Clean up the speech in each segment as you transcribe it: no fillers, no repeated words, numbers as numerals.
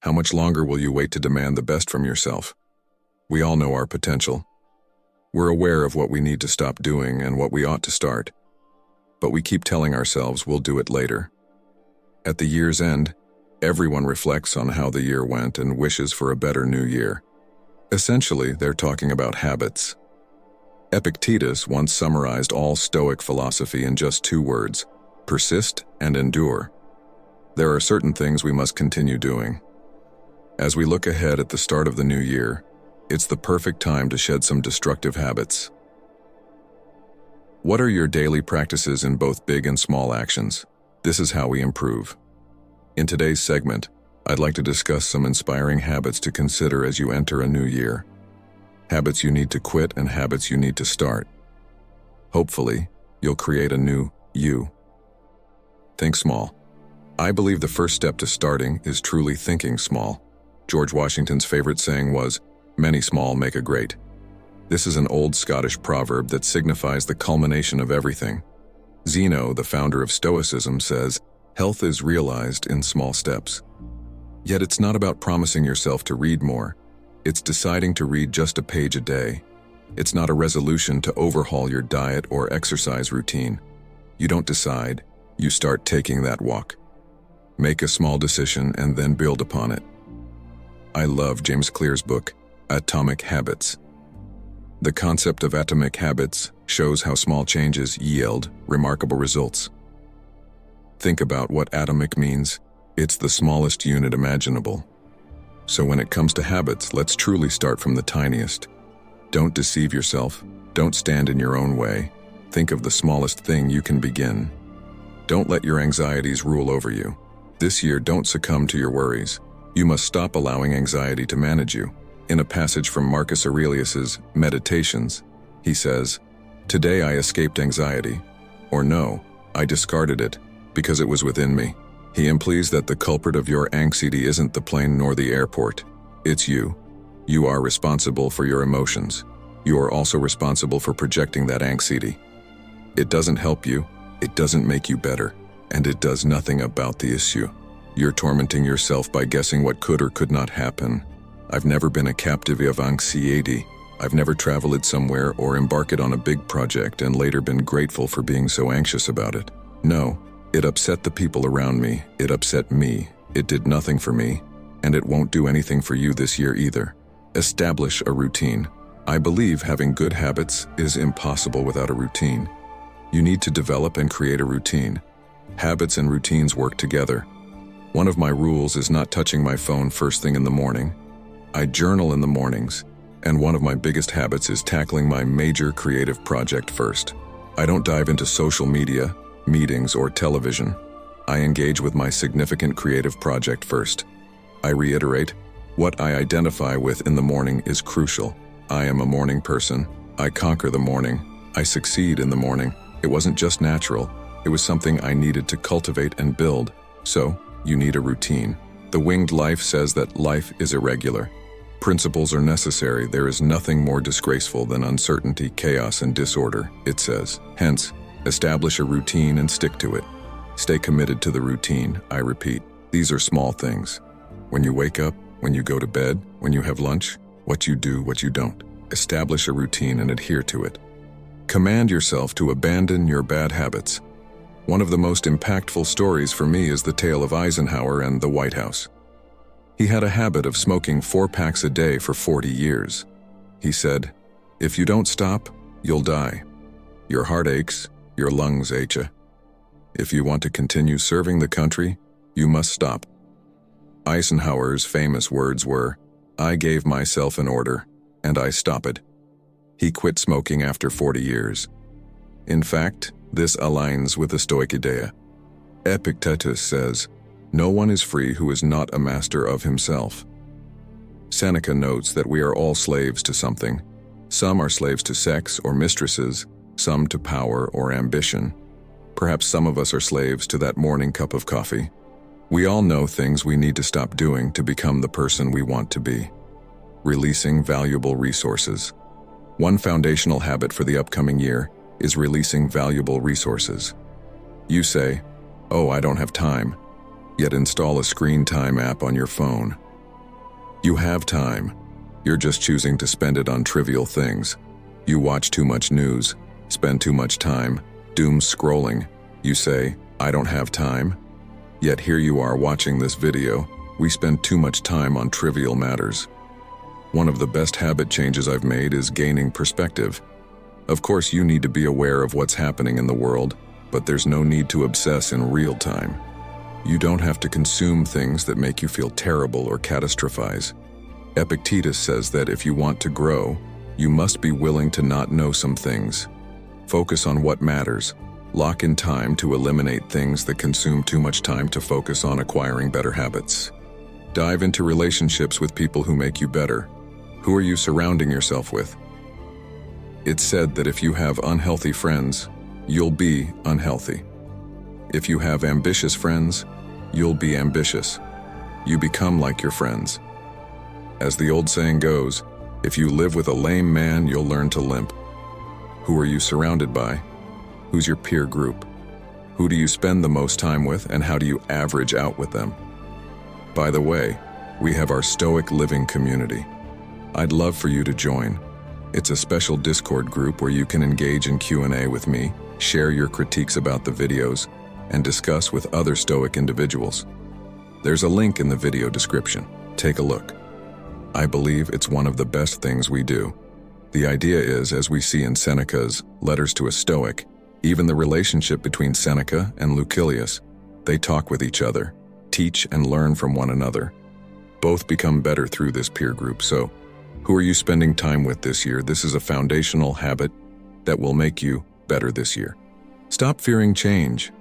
How much longer will you wait to demand the best from yourself? We all know our potential. We're aware of what we need to stop doing and what we ought to start. But we keep telling ourselves we'll do it later. At the year's end, everyone reflects on how the year went and wishes for a better new year. Essentially, they're talking about habits. Epictetus once summarized all Stoic philosophy in just 2 words: persist and endure. There are certain things we must continue doing. As we look ahead at the start of the new year, it's the perfect time to shed some destructive habits. What are your daily practices in both big and small actions? This is how we improve. In today's segment, I'd like to discuss some inspiring habits to consider as you enter a new year. Habits you need to quit and habits you need to start. Hopefully, you'll create a new you. Think small. I believe the first step to starting is truly thinking small. George Washington's favorite saying was, "Many small make a great." This is an old Scottish proverb that signifies the culmination of everything. Zeno, the founder of Stoicism, says, "Health is realized in small steps." Yet it's not about promising yourself to read more. It's deciding to read just a page a day. It's not a resolution to overhaul your diet or exercise routine. You don't decide, you start taking that walk. Make a small decision and then build upon it. I love James Clear's book, Atomic Habits. The concept of atomic habits shows how small changes yield remarkable results. Think about what atomic means. It's the smallest unit imaginable. So when it comes to habits, let's truly start from the tiniest. Don't deceive yourself. Don't stand in your own way. Think of the smallest thing you can begin. Don't let your anxieties rule over you. This year, don't succumb to your worries. You must stop allowing anxiety to manage you. In a passage from Marcus Aurelius's Meditations, he says, "Today I escaped anxiety," or no, I discarded it because it was within me. He implies that the culprit of your anxiety isn't the plane nor the airport. It's you. You are responsible for your emotions. You are also responsible for projecting that anxiety. It doesn't help you, it doesn't make you better, and it does nothing about the issue. You're tormenting yourself by guessing what could or could not happen. I've never been a captive of anxiety. I've never traveled somewhere or embarked on a big project and later been grateful for being so anxious about it. No, it upset the people around me. It upset me. It did nothing for me, and it won't do anything for you this year either. Establish a routine. I believe having good habits is impossible without a routine. You need to develop and create a routine. Habits and routines work together. One of my rules is not touching my phone first thing in the morning. I journal in the mornings, and one of my biggest habits is tackling my major creative project first. I don't dive into social media, meetings, or television. I engage with my significant creative project first. I reiterate, what I identify with in the morning is crucial. I am a morning person. I conquer the morning. I succeed in the morning. It wasn't just natural. It was something I needed to cultivate and build. So, you need a routine. The Winged Life says that life is irregular. Principles are necessary. There is nothing more disgraceful than uncertainty, chaos, and disorder, it says. Hence, establish a routine and stick to it. Stay committed to the routine, I repeat. These are small things. When you wake up, when you go to bed, when you have lunch, what you do, what you don't. Establish a routine and adhere to it. Command yourself to abandon your bad habits. One of the most impactful stories for me is the tale of Eisenhower and the White House. He had a habit of smoking 4 packs a day for 40 years. He said, "If you don't stop, you'll die. Your heart aches, your lungs ache ya. If you want to continue serving the country, you must stop." Eisenhower's famous words were, "I gave myself an order, and I stopped." He quit smoking after 40 years. In fact, this aligns with the Stoic idea. Epictetus says, "No one is free who is not a master of himself." Seneca notes that we are all slaves to something. Some are slaves to sex or mistresses, some to power or ambition. Perhaps some of us are slaves to that morning cup of coffee. We all know things we need to stop doing to become the person we want to be. Releasing valuable resources. One foundational habit for the upcoming year is releasing valuable resources. You say, "Oh, I don't have time." Yet install a screen time app on your phone. You have time. You're just choosing to spend it on trivial things. You watch too much news, spend too much time, doom scrolling. You say, I don't have time. Yet here you are watching this video. We spend too much time on trivial matters. One of the best habit changes I've made is gaining perspective. Of course, you need to be aware of what's happening in the world, but there's no need to obsess in real time. You don't have to consume things that make you feel terrible or catastrophize. Epictetus says that if you want to grow, you must be willing to not know some things. Focus on what matters. Lock in time to eliminate things that consume too much time to focus on acquiring better habits. Dive into relationships with people who make you better. Who are you surrounding yourself with? It's said that if you have unhealthy friends, you'll be unhealthy. If you have ambitious friends, you'll be ambitious. You become like your friends. As the old saying goes, if you live with a lame man, you'll learn to limp. Who are you surrounded by? Who's your peer group? Who do you spend the most time with, and how do you average out with them? By the way, we have our Stoic living community. I'd love for you to join. It's a special Discord group where you can engage in Q&A with me, share your critiques about the videos, and discuss with other Stoic individuals. There's a link in the video description. Take a look. I believe it's one of the best things we do. The idea is, as we see in Seneca's Letters to a Stoic, even the relationship between Seneca and Lucilius, they talk with each other, teach and learn from one another. Both become better through this peer group. So, who are you spending time with this year? This is a foundational habit that will make you better this year. Stop fearing change.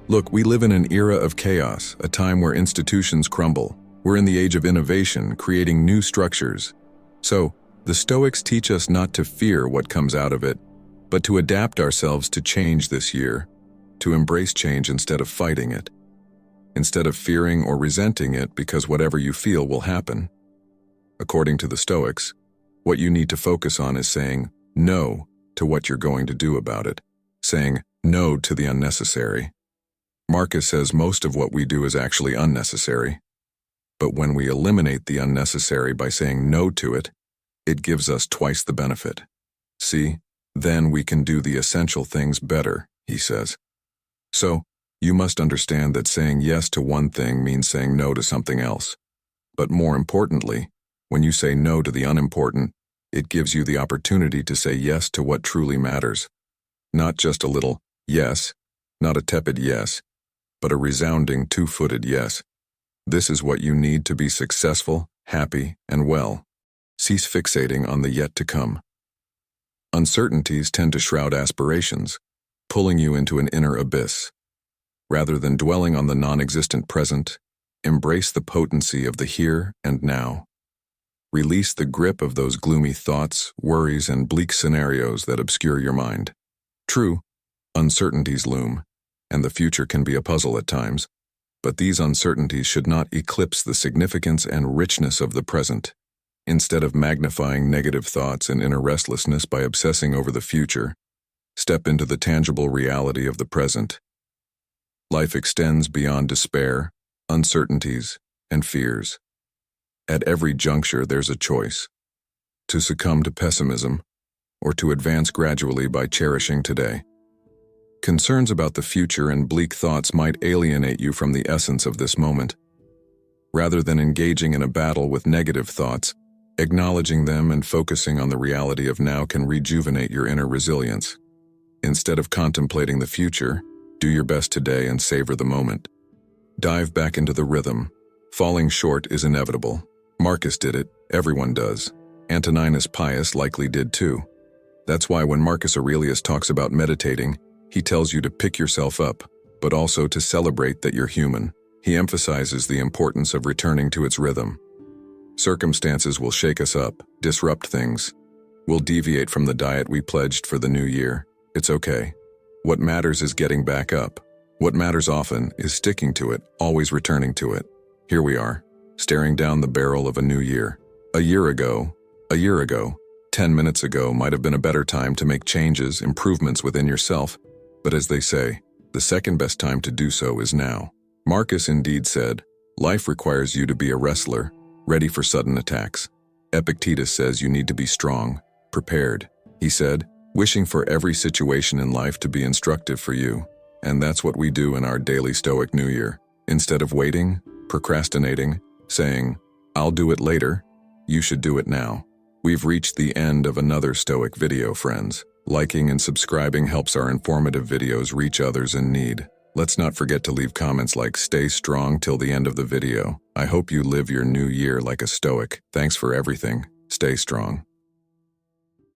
Look, we live in an era of chaos, a time where institutions crumble. We're in the age of innovation, creating new structures. So, the Stoics teach us not to fear what comes out of it, but to adapt ourselves to change this year, to embrace change instead of fighting it, instead of fearing or resenting it because whatever you feel will happen. According to the Stoics, what you need to focus on is saying no to what you're going to do about it, saying no to the unnecessary. Marcus says most of what we do is actually unnecessary, but when we eliminate the unnecessary by saying no to it, it gives us twice the benefit. See, then we can do the essential things better, he says. So, you must understand that saying yes to one thing means saying no to something else. But more importantly, when you say no to the unimportant, it gives you the opportunity to say yes to what truly matters. Not just a little yes, not a tepid yes, but a resounding two-footed yes. This is what you need to be successful, happy, and well. Cease fixating on the yet to come. Uncertainties tend to shroud aspirations, pulling you into an inner abyss. Rather than dwelling on the non-existent present, embrace the potency of the here and now. Release the grip of those gloomy thoughts, worries, and bleak scenarios that obscure your mind. True, uncertainties loom, and the future can be a puzzle at times, but these uncertainties should not eclipse the significance and richness of the present. Instead of magnifying negative thoughts and inner restlessness by obsessing over the future, step into the tangible reality of the present. Life extends beyond despair, uncertainties, and fears. At every juncture, there's a choice: to succumb to pessimism or to advance gradually by cherishing today. Concerns about the future and bleak thoughts might alienate you from the essence of this moment. Rather than engaging in a battle with negative thoughts, acknowledging them and focusing on the reality of now can rejuvenate your inner resilience. Instead of contemplating the future, do your best today and savor the moment. Dive back into the rhythm. Falling short is inevitable. Marcus did it, everyone does. Antoninus Pius likely did too. That's why when Marcus Aurelius talks about meditating, he tells you to pick yourself up, but also to celebrate that you're human. He emphasizes the importance of returning to its rhythm. Circumstances will shake us up, disrupt things. We'll deviate from the diet we pledged for the new year. It's okay. What matters is getting back up. What matters often is sticking to it, always returning to it. Here we are, staring down the barrel of a new year. A year ago, 10 minutes ago might have been a better time to make changes, improvements within yourself. But as they say, the second best time to do so is now. Marcus indeed said, life requires you to be a wrestler, ready for sudden attacks. Epictetus says you need to be strong, prepared, he said, wishing for every situation in life to be instructive for you. And that's what we do in our daily Stoic New Year. Instead of waiting, procrastinating, saying, "I'll do it later," you should do it now. We've reached the end of another Stoic video, friends. Liking and subscribing helps our informative videos reach others in need. Let's not forget to leave comments like "Stay strong" till the end of the video. I hope you live your new year like a Stoic. Thanks for everything. Stay strong.